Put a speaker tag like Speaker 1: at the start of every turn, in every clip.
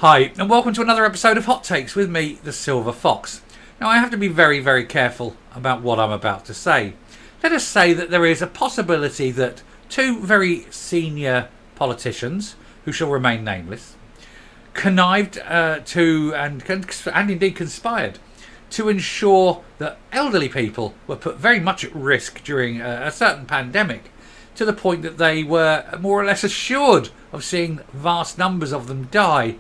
Speaker 1: Hi, and welcome to another episode of Hot Takes with me, the Silver Fox. Now, I have to be very, very careful about what I'm about to say. Let us say that there is a possibility that two very senior politicians, who shall remain nameless, connived to and indeed conspired to ensure that elderly people were put very much at risk during a certain pandemic, to the point that they were more or less assured of seeing vast numbers of them die,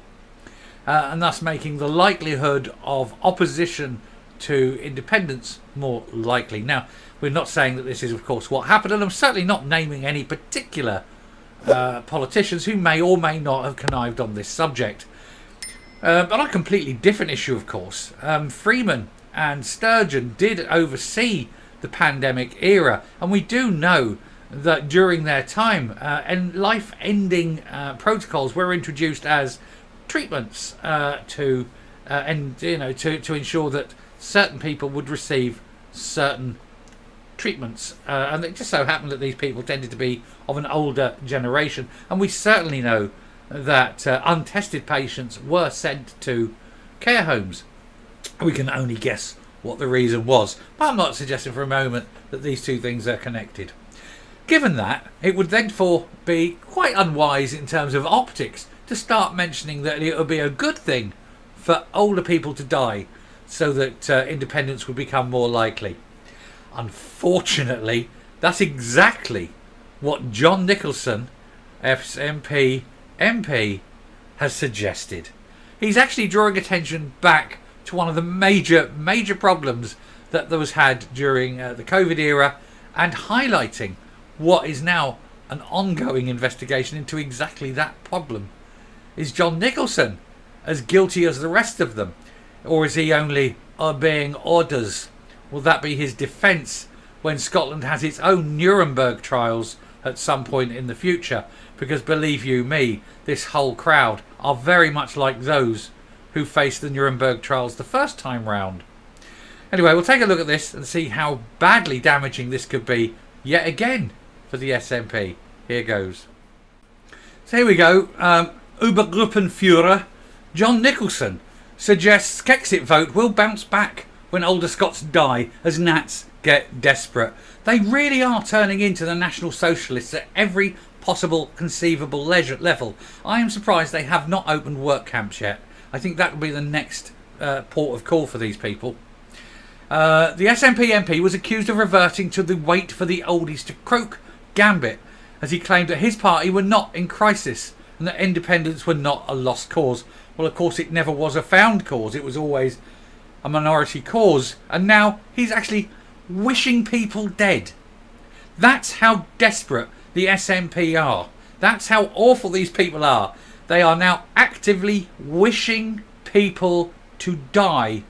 Speaker 1: and thus making the likelihood of opposition to independence more likely. Now, we're not saying that this is, of course, what happened, and I'm certainly not naming any particular politicians who may or may not have connived on this subject. But on a completely different issue, of course, Freeman and Sturgeon did oversee the pandemic era, and we do know that during their time, life-ending protocols were introduced as treatments to ensure that certain people would receive certain treatments, and it just so happened that these people tended to be of an older generation, and we certainly know that untested patients were sent to care homes. We can only guess what the reason was, but I'm not suggesting for a moment that these two things are connected. Given that, it would therefore be quite unwise in terms of optics to start mentioning that it would be a good thing for older people to die so that independence would become more likely. Unfortunately, that's exactly what John Nicholson, SNP MP, has suggested. He's actually drawing attention back to one of the major problems that was had during the COVID era, and highlighting what is now an ongoing investigation into exactly that problem. Is John Nicholson as guilty as the rest of them, or is he only obeying orders? Will that be his defence when Scotland has its own Nuremberg trials at some point in the future? Because believe you me, this whole crowd are very much like those who faced the Nuremberg trials the first time round. Anyway, we'll take a look at this and see how badly damaging this could be yet again for the SNP. Here goes. So here we go. Obergruppenführer John Nicholson suggests Kexit vote will bounce back when older Scots die as Nats get desperate. They really are turning into the National Socialists at every possible conceivable level. I am surprised they have not opened work camps yet. I think that will be the next port of call for these people. The SNP MP was accused of reverting to the wait for the oldies to croak gambit, as he claimed that his party were not in crisis and that independence were not a lost cause. Well, of course, it never was a found cause. It was always a minority cause. And now he's actually wishing people dead. That's how desperate the SNP are. That's how awful these people are. They are now actively wishing people to die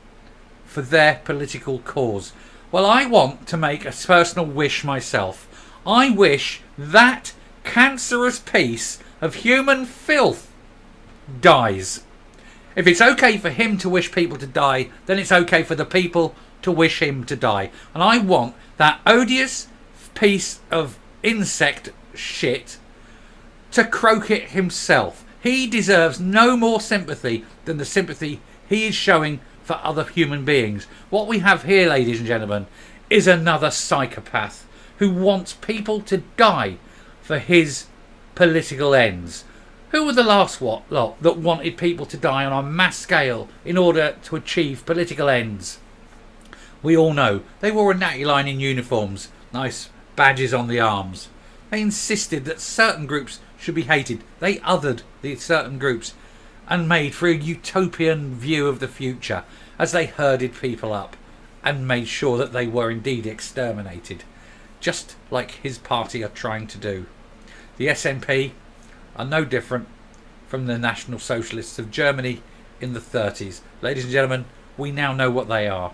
Speaker 1: for their political cause. Well, I want to make a personal wish myself. I wish that cancerous piece of human filth dies. If it's okay for him to wish people to die, then it's okay for the people to wish him to die. And I want that odious piece of insect shit to croak it himself. He deserves no more sympathy than the sympathy he is showing for other human beings. What we have here, ladies and gentlemen, is another psychopath who wants people to die for his political ends. Who were the last lot that wanted people to die on a mass scale in order to achieve political ends? We all know. They wore a natty line in uniforms, nice badges on the arms. They insisted that certain groups should be hated. They othered these certain groups and made for a utopian view of the future as they herded people up and made sure that they were indeed exterminated, just like his party are trying to do. The SNP are no different from the National Socialists of Germany in the 30s. Ladies and gentlemen, we now know what they are.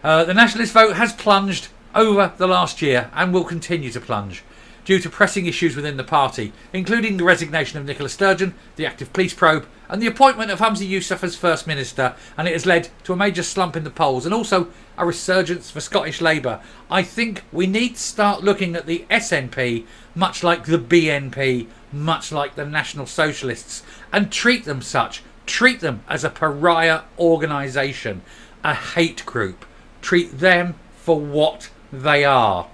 Speaker 1: The nationalist vote has plunged over the last year and will continue to plunge due to pressing issues within the party, including the resignation of Nicola Sturgeon, the active police probe, and the appointment of Humza Yousaf as First Minister, and it has led to a major slump in the polls and also a resurgence for Scottish Labour. I think we need to start looking at the SNP much like the BNP much like the National Socialists, and treat them such. Treat them as a pariah organisation, a hate group. Treat them for what they are.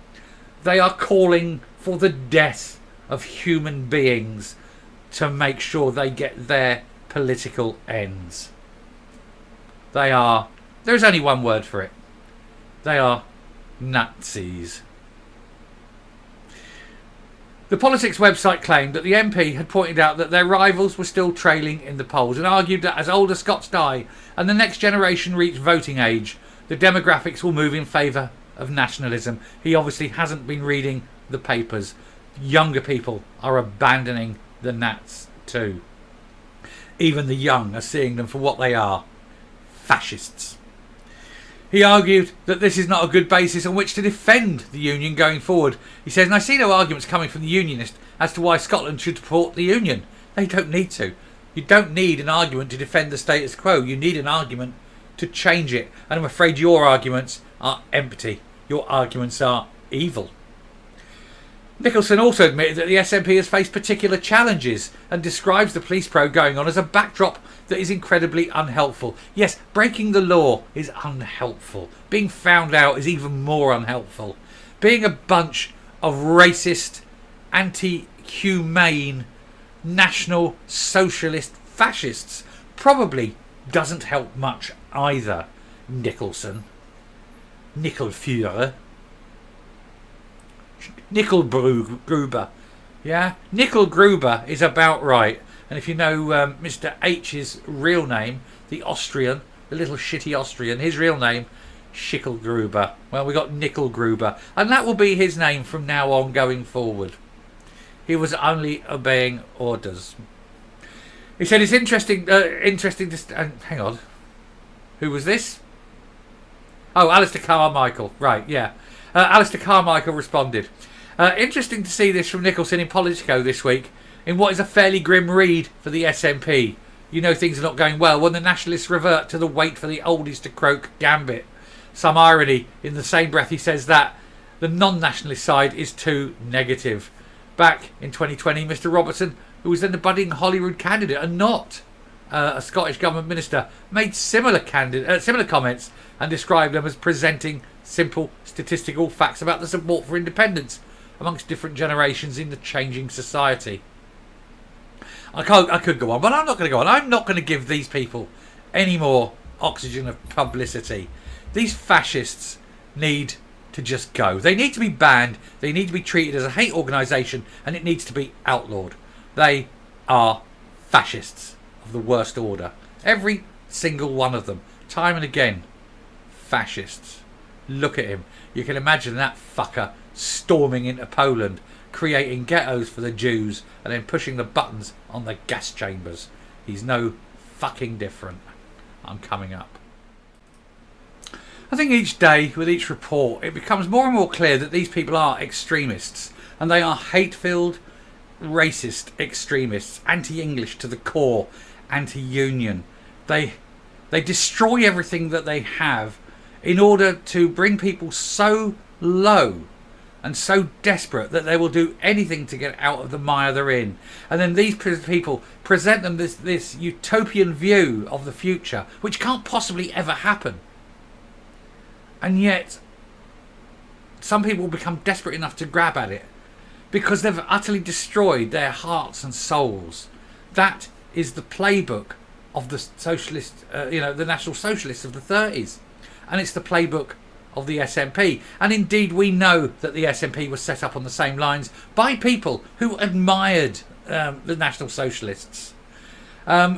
Speaker 1: They are calling for the death of human beings to make sure they get their political ends. They are, there's only one word for it. They are Nazis. The Politics website claimed that the MP had pointed out that their rivals were still trailing in the polls and argued that as older Scots die and the next generation reach voting age, the demographics will move in favour of nationalism. He obviously hasn't been reading the papers. Younger people are abandoning the Nats too. Even the young are seeing them for what they are, fascists. He argued that this is not a good basis on which to defend the Union going forward. He says, and I see no arguments coming from the Unionists as to why Scotland should support the Union. They don't need to. You don't need an argument to defend the status quo. You need an argument to change it. And I'm afraid your arguments are empty. Your arguments are evil. Nicholson also admitted that the SNP has faced particular challenges and describes the police probe going on as a backdrop that is incredibly unhelpful. Yes, breaking the law is unhelpful. Being found out is even more unhelpful. Being a bunch of racist, anti-humane, national socialist fascists probably doesn't help much either, Nicholson. Nickelführer. Nickelgruber. Yeah? Nickelgruber is about right. And if you know Mr. H's real name, the Austrian, the little shitty Austrian, his real name, Schickelgruber. Well, we got Nickelgruber. And that will be his name from now on going forward. He was only obeying orders. He said it's interesting to... hang on. Who was this? Oh, Alistair Carmichael. Right, yeah. Alistair Carmichael responded. Interesting to see this from Nicholson in Politico this week, in what is a fairly grim read for the SNP. You know things are not going well when the nationalists revert to the wait for the oldies to croak gambit. Some irony in the same breath he says that the non-nationalist side is too negative. Back in 2020, Mr. Robertson, who was then the budding Holyrood candidate and not a Scottish government minister, made similar comments and described them as presenting simple statistical facts about the support for independence amongst different generations in the changing society. I could go on, but I'm not going to go on. I'm not going to give these people any more oxygen of publicity. These fascists need to just go. They need to be banned. They need to be treated as a hate organisation, and it needs to be outlawed. They are fascists of the worst order. Every single one of them. Time and again. Fascists. Look at him. You can imagine that fucker storming into Poland, creating ghettos for the Jews, and then pushing the buttons on the gas chambers. He's no fucking different. I'm coming up. I think each day, with each report, it becomes more and more clear that these people are extremists, and they are hate-filled, racist extremists, anti-English to the core, anti-union. They destroy everything that they have in order to bring people so low and so desperate that they will do anything to get out of the mire they're in. And then these people present them this utopian view of the future, which can't possibly ever happen. And yet, some people become desperate enough to grab at it because they've utterly destroyed their hearts and souls. That is the playbook of the socialist, the National Socialists of the 30s. And it's the playbook of the SNP. And indeed, we know that the SNP was set up on the same lines by people who admired the National Socialists.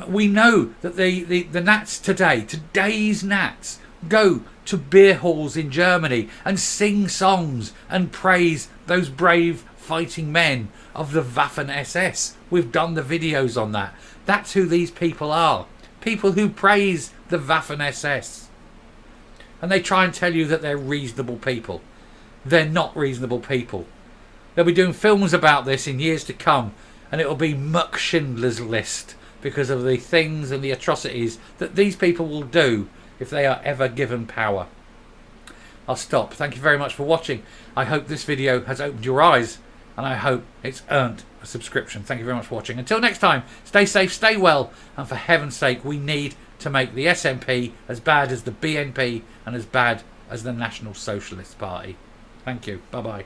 Speaker 1: We know that the Nats today's Nats, go to beer halls in Germany and sing songs and praise those brave fighting men of the Waffen-SS. We've done the videos on that. That's who these people are. People who praise the Waffen-SS. And they try and tell you that they're reasonable people. They're not reasonable people. They'll be doing films about this in years to come, and it'll be muck Schindler's List because of the things and the atrocities that these people will do if they are ever given power. I'll stop. Thank you very much for watching. I hope this video has opened your eyes and I hope it's earned a subscription. Thank you very much for watching. Until next time, stay safe, stay well, and for heaven's sake, we need to make the SNP as bad as the BNP and as bad as the National Socialist Party. Thank you. Bye-bye.